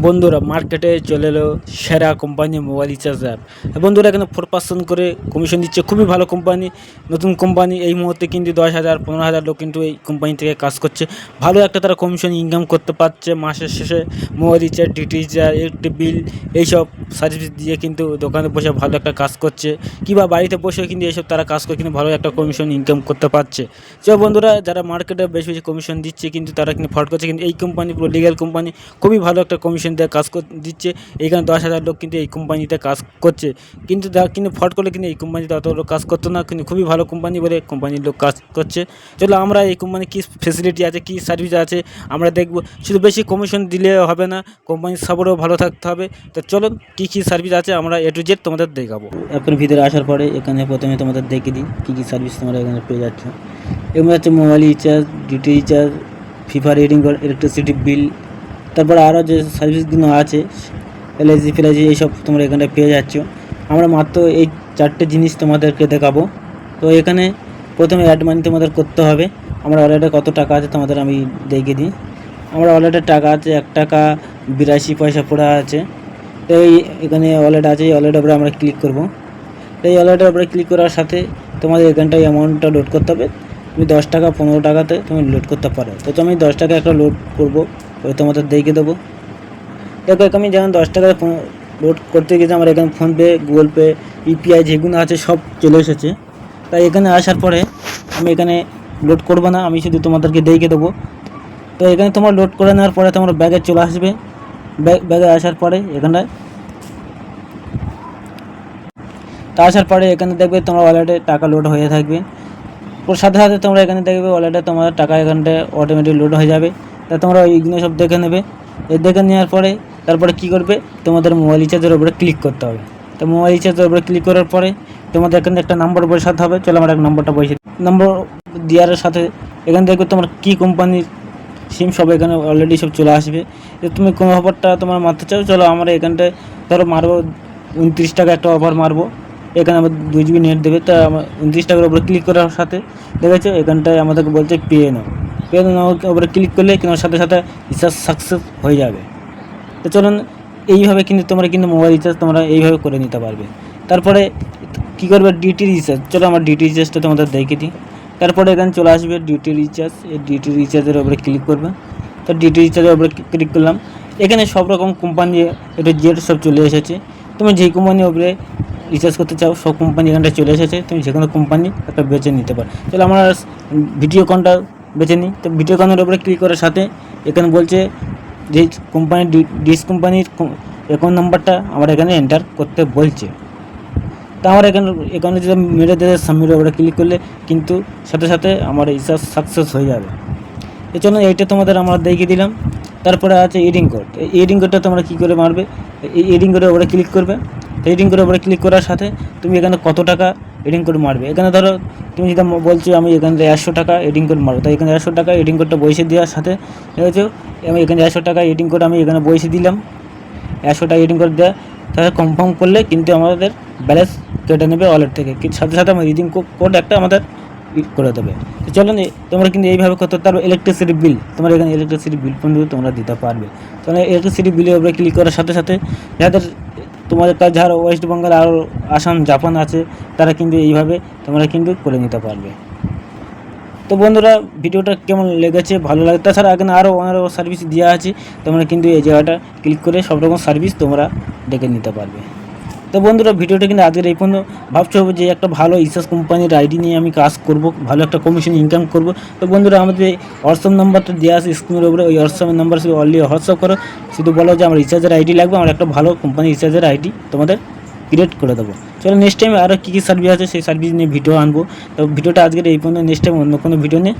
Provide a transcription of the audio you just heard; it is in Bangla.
বন্ধুরা মার্কেটে চলে এলো সেরা কোম্পানি মোবাইল রিচার্জ অ্যাপ। বন্ধুরা এখানে 4% করে কমিশন দিচ্ছে, খুবই ভালো কোম্পানি, নতুন কোম্পানি। এই মুহূর্তে কিন্তু 10,000 15,000 লোক কিন্তু এই কোম্পানি থেকে কাজ করছে। ভালো একটা তারা কমিশন ইনকাম করতে পারছে মাসের শেষে। Mobile recharge, DT recharge, electric bill এইসব সার্ভিস দিয়ে কিন্তু দোকানে বসে ভালো একটা কাজ করছে, কিংবা বাড়িতে বসে কিন্তু এইসব তারা কাজ করে কিন্তু ভালো একটা কমিশন ইনকাম করতে পারছে। সব বন্ধুরা যারা মার্কেটে বেশি বেশি কমিশন দিচ্ছে কিন্তু তারা কিন্তু ফ্রড করছে, কিন্তু এই কোম্পানি পুরো লিগ্যাল কোম্পানি, খুবই ভালো একটা কমিশন দিয়ে কাজ দিচ্ছে। এইখানে 10,000 লোক কিন্তু এই কোম্পানিতে কাজ করছে, কিন্তু কিন্তু ফ্রড করলে কিন্তু এই কোম্পানিতে অত লোক কাজ করতো না, কিন্তু খুবই ভালো কোম্পানি বলে কোম্পানির লোক কাজ করছে। চলো আমরা এই কোম্পানি কী ফেসিলিটি আছে, কী সার্ভিস আছে আমরা দেখব। শুধু বেশি কমিশন দিলে হবে না, কোম্পানির সাপোর্টও ভালো থাকতে হবে। তো চলো কী কী সার্ভিস আছে আমরা A to Z তোমাদের দেখাবো। অ্যাপের ভিতরে আসার পরে এখানে প্রথমে তোমাদের দেখে দিই কী কী সার্ভিস তোমরা এখানে পেয়ে যাচ্ছ। এগুলো হচ্ছে মোবাইল রিচার্জ, ডিটি রিচার্জ, ফিফা রিডিং, ইলেকট্রিসিটি বিল, তারপরে আরও যে সার্ভিসগুলো আছে এলআইসি ফেলাইসি এইসব তোমরা এখানে পেয়ে যাচ্ছ। আমরা মাত্র এই 4টে জিনিস তোমাদেরকে দেখাবো। তো এখানে প্রথমে অ্যাড মানি তোমাদের করতে হবে। আমরা ওয়ালেটে কত টাকা আছে তোমাদের আমি দেখিয়ে দিই। আমরা ওয়ালেটে টাকা আছে 1 টাকা 82 পয়সা পড়ে আছে। তো এখানে ওয়ালেট আছে, এই ওয়ালেটের উপরে আমরা ক্লিক করব। তো এই ওয়ালেটের উপরে ক্লিক করার সাথে তোমাদের এখানটায় অ্যামাউন্টটা লোড করতে হবে। তুমি 10 টাকা 15 টাকাতে তুমি লোড করতে পারো। তো আমি 10 টাকা একটা লোড করব, ওই তোমাদের দেখিয়ে দেবো। দেখো আমি যেমন 10 টাকা লোড করতে গেছি, আমার এখানে ফোনপে, গুগল পে, ইউপিআই যেগুলো আছে সব চলে এসেছে। তাই এখানে আসার পরে আমি এখানে লোড করবো না, আমি শুধু তোমাদেরকে দেখিয়ে দেবো। তো এখানে তোমার লোড করে নেওয়ার পরে তোমার ব্যাগে চলে আসবে। ব্যাগে আসার পরে এখানটায় আসার পরে এখানে দেখবে তোমার ওয়ালেটে টাকা লোড হয়ে থাকবে। ওর সাথে সাথে তোমরা এখানে দেখবে ওয়ালেটে তোমার টাকা এখানটায় অটোমেটিক লোড হয়ে যাবে। তা তোমরা এইগুলো সব দেখে নেবে। দেখে নেওয়ার পরে তারপরে কী করবে, তোমাদের মোবাইল রিচার্জের উপরে ক্লিক করতে হবে। তো মোবাইল রিচার্জের উপরে ক্লিক করার পরে তোমাদের এখানে একটা নাম্বার বসাতে হবে। চলো আমরা এক নম্বরটা বসে নম্বর দেওয়ার সাথে এখানে দেখবে তোমার কী কোম্পানির সিম সব এখানে অলরেডি সব চলে আসবে। যে তুমি কোনো অফারটা তোমার মারতে চাও, চলো আমরা এখানটায় ধরো মারবো 29 টাকা একটা অফার মারবো। এখানে আমার 2 GB নেট দেবে। তা আমার 29 টাকার উপরে ক্লিক করার সাথে দেখেছো এখানটায় আমাদেরকে বলছে পেয়ে নাও। পেয়ে নাও উপরে ক্লিক করলে কিন্তু সাথে সাথে রিচার্জ সাকসেস হয়ে যাবে। তো চলুন এইভাবে কিন্তু তোমরা কিন্তু মোবাইল রিচার্জ তোমরা এইভাবে করে নিতে পারবে। তারপরে কী করবে, ডিটি রিচার্জ। চলো আমার ডিটি রিচার্জটা তোমাদের দেখিয়ে দিই। তারপরে এখানে চলে আসবে ডিটি রিচার্জ। এই ডিটি রিচার্জের উপরে ক্লিক করবে। তো ডিটি রিচার্জের উপরে ক্লিক করলাম। এখানে সব রকম কোম্পানি এটা জেড সব চলে এসেছে। তুমি যেই কোম্পানির উপরে রিচার্জ করতে চাও সব কোম্পানি এখানটা চলে এসেছে, তুমি যে কোনো কোম্পানি একটা বেছে নিতে পারো। চলো আমরা ভিডিওকনটা বেছে নিই। তো ভিডিওকনের উপরে ক্লিক করার সাথে এখানে বলছে যে কোম্পানির ডিস কোম্পানির অ্যাকাউন্ট নাম্বারটা আমার এখানে এন্টার করতে বলছে। তো আমার এখানে যদি মেরে দিয়ে সাবমিটের উপরে ক্লিক করলে কিন্তু সাথে সাথে আমার রিচার্জ সাকসেস হয়ে যাবে। এই জন্য এইটা তোমাদের আমরা দেখিয়ে দিলাম। তারপরে আছে এডিং কোড। এই এডিং কোডটা তোমরা কী করে মারবে, এই এডিং কোডের উপরে ক্লিক করবে। এডিং কোডের উপরে ক্লিক করার সাথে তুমি এখানে কত টাকা এডিং কোড মারবে। এখানে ধরো তুমি যেটা বলছো আমি এখানে 100 টাকা এডিং কোড মারবো, তাই এখানে 100 টাকা এডিং কোডটা বসে দেওয়ার সাথে দেখেছো আমি এখানে 100 টাকা এডিং কোড আমি এখানে বসে দিলাম। 100 টাকা এডিং কোড দেওয়া তাহলে কনফার্ম করলে কিন্তু আমাদের ব্যালেন্স কেটে নেবে ওয়ালেট থেকে, কিন্তু সাথে সাথে আমার রিডিং কোড একটা আমাদের করে দেবে। তো চলো তোমরা কিন্তু এইভাবে করতে পারবে। ইলেকট্রিসিটি বিল, তোমার এখানে ইলেকট্রিসিটি বিল পর্যন্ত তোমরা দিতে পারবে। তোমরা ইলেকট্রিসিটি বিলের উপরে ক্লিক করার সাথে সাথে যাদের তোমাদের কাছে যারা ওয়েস্ট বেঙ্গল আর আসাম জাপান আছে তারা কিন্তু এইভাবে তোমরা কিন্তু করে নিতে পারবে। তো বন্ধুরা ভিডিওটা কেমন লেগেছে, ভালো লাগে। তাছাড়া এখানে আরও অনেক সার্ভিস দেওয়া আছে, তোমরা কিন্তু এই জায়গাটা ক্লিক করে সব রকম সার্ভিস তোমরা দেখে নিতে পারবে। তো বন্ধুরা ভিডিওটা কিন্তু আজকের এই পর্যন্ত। ভাবছো যে একটা ভালো ইসাস কোম্পানির আইডি নিয়ে আমি কাজ করব, ভালো একটা কমিশন ইনকাম করব। তো বন্ধুরা আমাদের হোয়াটসঅ্যাপ নাম্বারটা দেওয়া আছে স্ক্রিনের উপরে, ওই হোয়াটসঅ্যাপ নাম্বার শুধু অনলি হোয়াটসঅ্যাপ করো, শুধু বলো যে আমার রিচার্জের আইডি লাগবে, আমার একটা ভালো কোম্পানি রিচার্জের আইডি তোমাদের ক্রিয়েট করে দেবো। চলো নেক্সট টাইম আরও কী কী সার্ভিস আছে সেই সার্ভিস নিয়ে ভিডিও আনবো। তো ভিডিওটা আজকের এই পর্যন্ত, নেক্সট টাইম অন্য কোনো ভিডিও নিয়ে